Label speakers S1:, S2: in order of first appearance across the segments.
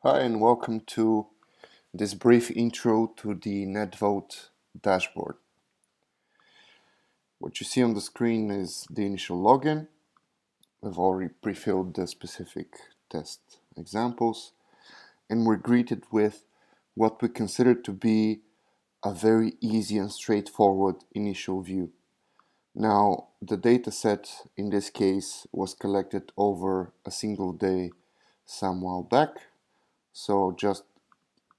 S1: Hi, and welcome to this brief intro to the netvote dashboard. What you see on the screen is the initial login. We've already pre-filled the specific test examples, and we're greeted with what we consider to be a very easy and straightforward initial view. Now, the data set in this case was collected over a single day some while back, so just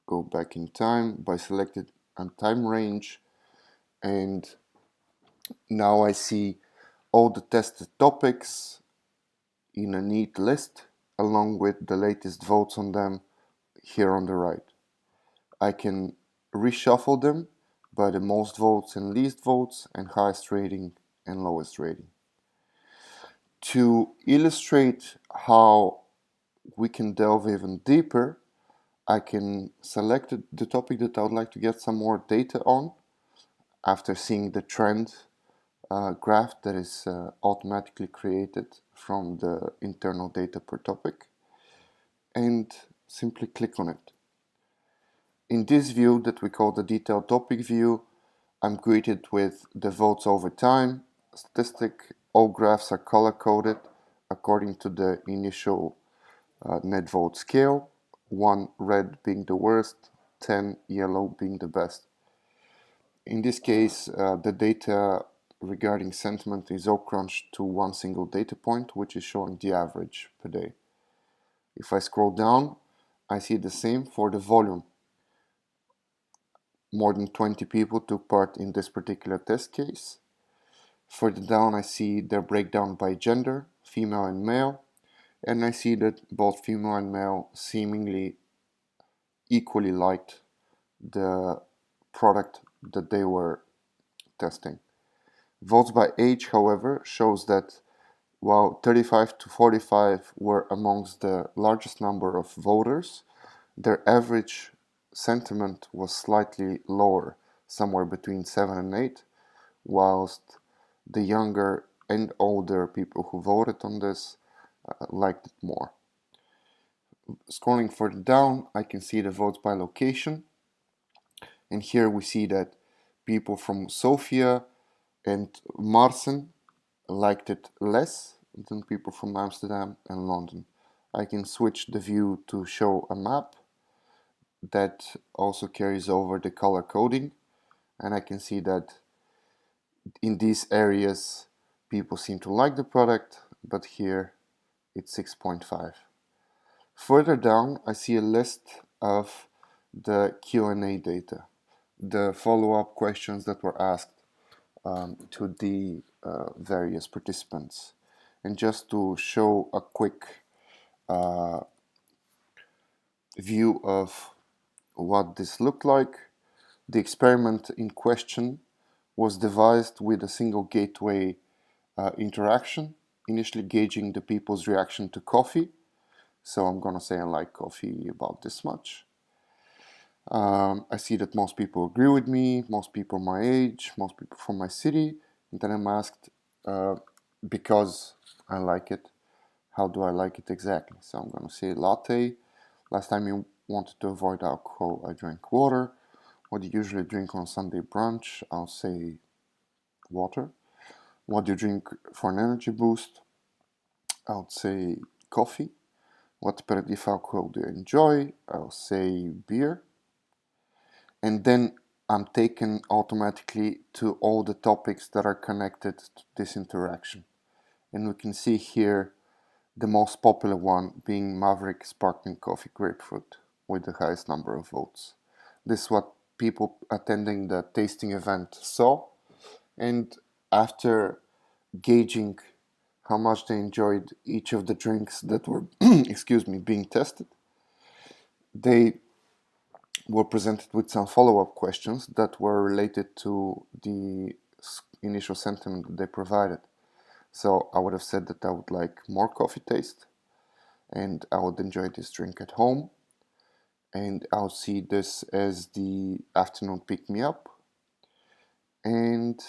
S1: go back in time by selecting a time range, and now I see all the tested topics in a neat list along with the latest votes on them here on the right. I can reshuffle them by the most votes and least votes and highest rating and lowest rating. To illustrate how we can delve even deeper, I can select the topic that I would like to get some more data on after seeing the trend graph that is automatically created from the internal data per topic, and simply click on it. In this view that we call the detailed topic view, I'm greeted with the votes over time statistic. All graphs are color coded according to the initial net vote scale, 1 red being the worst, 10 yellow being the best. In this case, the data regarding sentiment is all crunched to one single data point, which is showing the average per day. If I scroll down, I see the same for the volume. More than 20 people took part in this particular test case. Further down, I see their breakdown by gender, female and male, and I see that both female and male seemingly equally liked the product that they were testing. Votes by age, however, shows that while 35 to 45 were amongst the largest number of voters, their average sentiment was slightly lower, somewhere between 7 and 8, whilst the younger and older people who voted on this liked it more. Scrolling further down, I can see the votes by location, and here we see that people from Sofia and Marsen liked it less than people from Amsterdam and London. I can switch the view to show a map that also carries over the color coding, and I can see that in these areas people seem to like the product, but here it's 6.5. Further down, I see a list of the Q&A data, the follow-up questions that were asked to the various participants. And just to show a quick view of what this looked like, the experiment in question was devised with a single gateway interaction, initially gauging the people's reaction to coffee. So I'm gonna say I like coffee about this much. I see that most people agree with me, most people my age, most people from my city. And then I'm asked, because I like it, how do I like it exactly? So I'm gonna say latte. Last time you wanted to avoid alcohol, I drank water. What do you usually drink on Sunday brunch? I'll say water. What do you drink for an energy boost? I would say coffee. What aperitif alcohol do you enjoy? I'll say beer. And then I'm taken automatically to all the topics that are connected to this interaction. And we can see here the most popular one being Maverick Sparkling Coffee Grapefruit with the highest number of votes. This is what people attending the tasting event saw, and after gauging how much they enjoyed each of the drinks that were being tested, they were presented with some follow-up questions that were related to the initial sentiment that they provided. So I would have said that I would like more coffee taste, and I would enjoy this drink at home, and I'll see this as the afternoon pick-me-up. And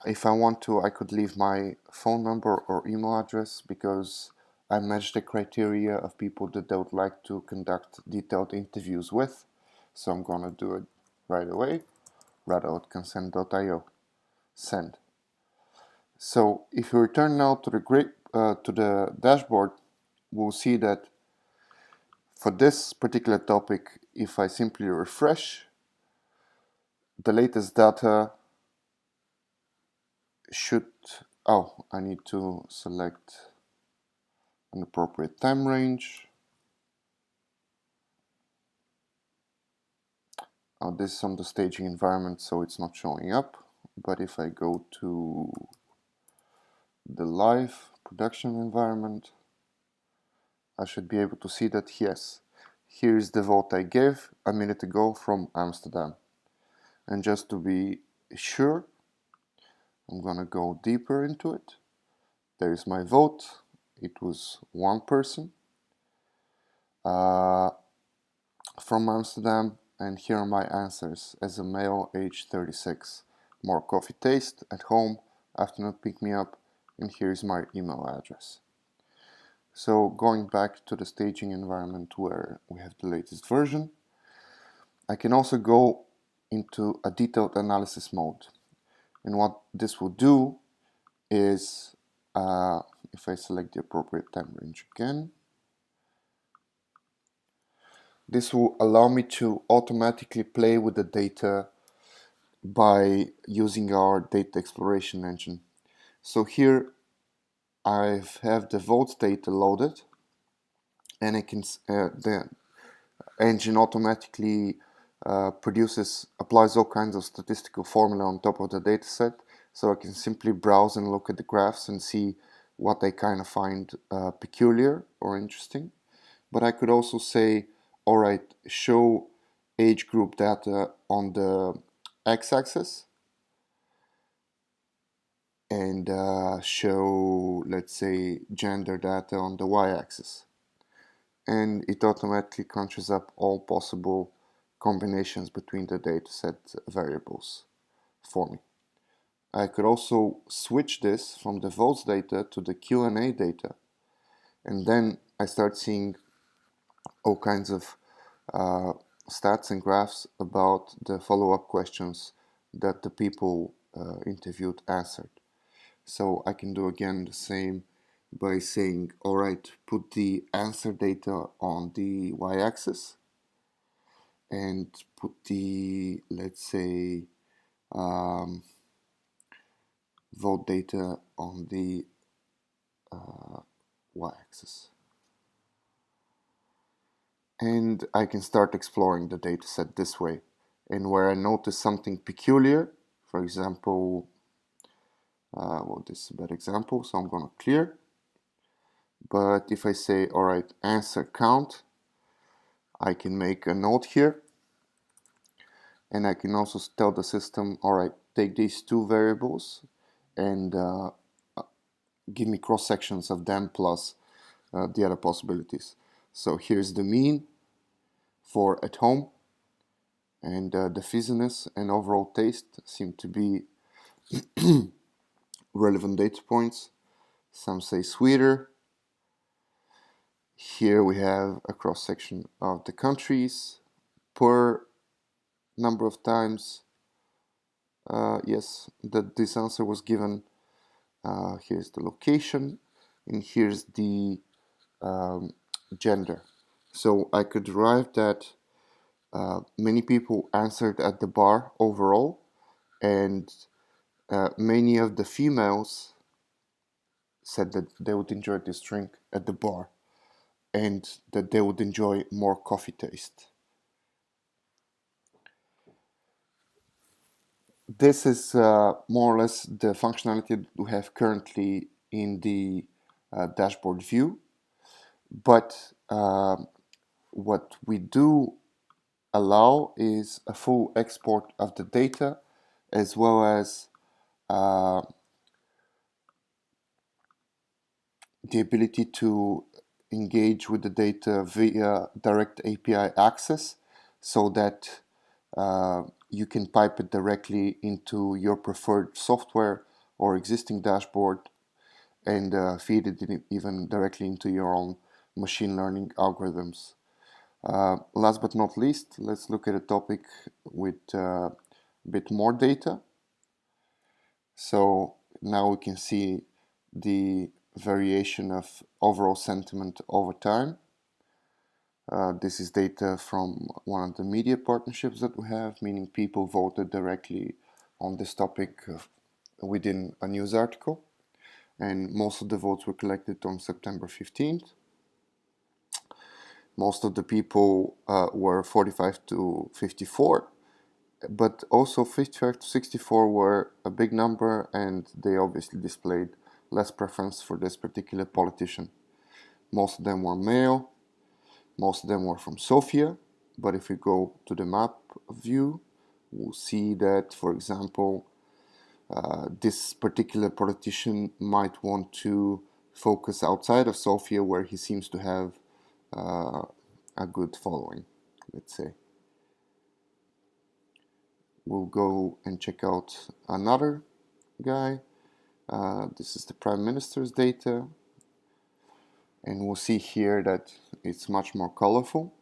S1: if I want to, I could leave my phone number or email address because I match the criteria of people that they would like to conduct detailed interviews with. So I'm going to do it right away. Write consent.io. Send. So if you return now to the dashboard, we'll see that for this particular topic, if I simply refresh, the latest data should, I need to select an appropriate time range. This is on the staging environment, so it's not showing up. But if I go to the live production environment, I should be able to see that, yes, here's the vote I gave a minute ago from Amsterdam. And just to be sure, I'm gonna go deeper into it. There is my vote. It was one person from Amsterdam, and here are my answers. As a male, age 36, more coffee taste, at home, afternoon pick me up, and here's my email address. So going back to the staging environment where we have the latest version, I can also go into a detailed analysis mode. And what this will do is, if I select the appropriate time range again, this will allow me to automatically play with the data by using our data exploration engine. So here I have the votes data loaded, and I can the engine automatically applies all kinds of statistical formula on top of the data set, so I can simply browse and look at the graphs and see what I kind of find peculiar or interesting. But I could also say, all right, show age group data on the x-axis and show, let's say, gender data on the y-axis. And it automatically crunches up all possible combinations between the dataset variables for me. I could also switch this from the votes data to the Q&A data, and then I start seeing all kinds of stats and graphs about the follow-up questions that the people interviewed answered. So I can do again the same by saying, all right, put the answer data on the y-axis and put the, let's say, vote data on the y-axis. And I can start exploring the dataset this way. And where I notice something peculiar, for example, this is a bad example, so I'm going to clear. But if I say, all right, answer count, I can make a note here. And I can also tell the system, all right, take these two variables and give me cross sections of them plus the other possibilities. So here's the mean for at home, and the fizziness and overall taste seem to be relevant data points. Some say sweeter. Here we have a cross section of the countries per number of times. Yes, this answer was given. Here's the location, and here's the gender. So I could derive that many people answered at the bar overall, and many of the females said that they would enjoy this drink at the bar and that they would enjoy more coffee taste. This is more or less the functionality we have currently in the dashboard view, but what we do allow is a full export of the data, as well as the ability to engage with the data via direct API access, so that you can pipe it directly into your preferred software or existing dashboard, and feed it even directly into your own machine learning algorithms. Last but not least, let's look at a topic with a bit more data. So now we can see the variation of overall sentiment over time. This is data from one of the media partnerships that we have, meaning people voted directly on this topic within a news article. And most of the votes were collected on September 15th. Most of the people were 45 to 54, but also 55 to 64 were a big number, and they obviously displayed less preference for this particular politician. Most of them were male, most of them were from Sofia, but if we go to the map view, we'll see that, for example, this particular politician might want to focus outside of Sofia, where he seems to have a good following, let's say. We'll go and check out another guy. This is the Prime Minister's data, and we'll see here that it's much more colorful.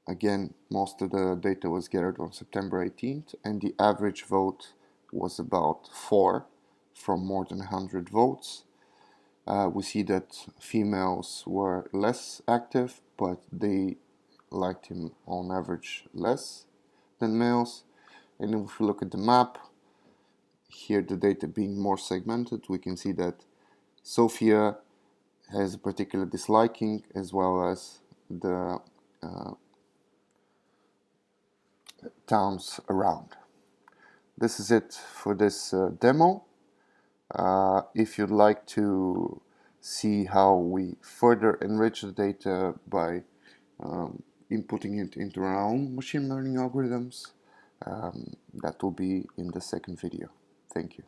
S1: Again, most of the data was gathered on September 18th, and the average vote was about 4 from more than 100 votes. We see that females were less active, but they liked him on average less than males. And if we look at the map, here the data being more segmented, we can see that Sofia has a particular disliking, as well as the towns around. This is it for this demo. If you'd like to see how we further enrich the data by inputting it into our own machine learning algorithms, that will be in the second video. Thank you.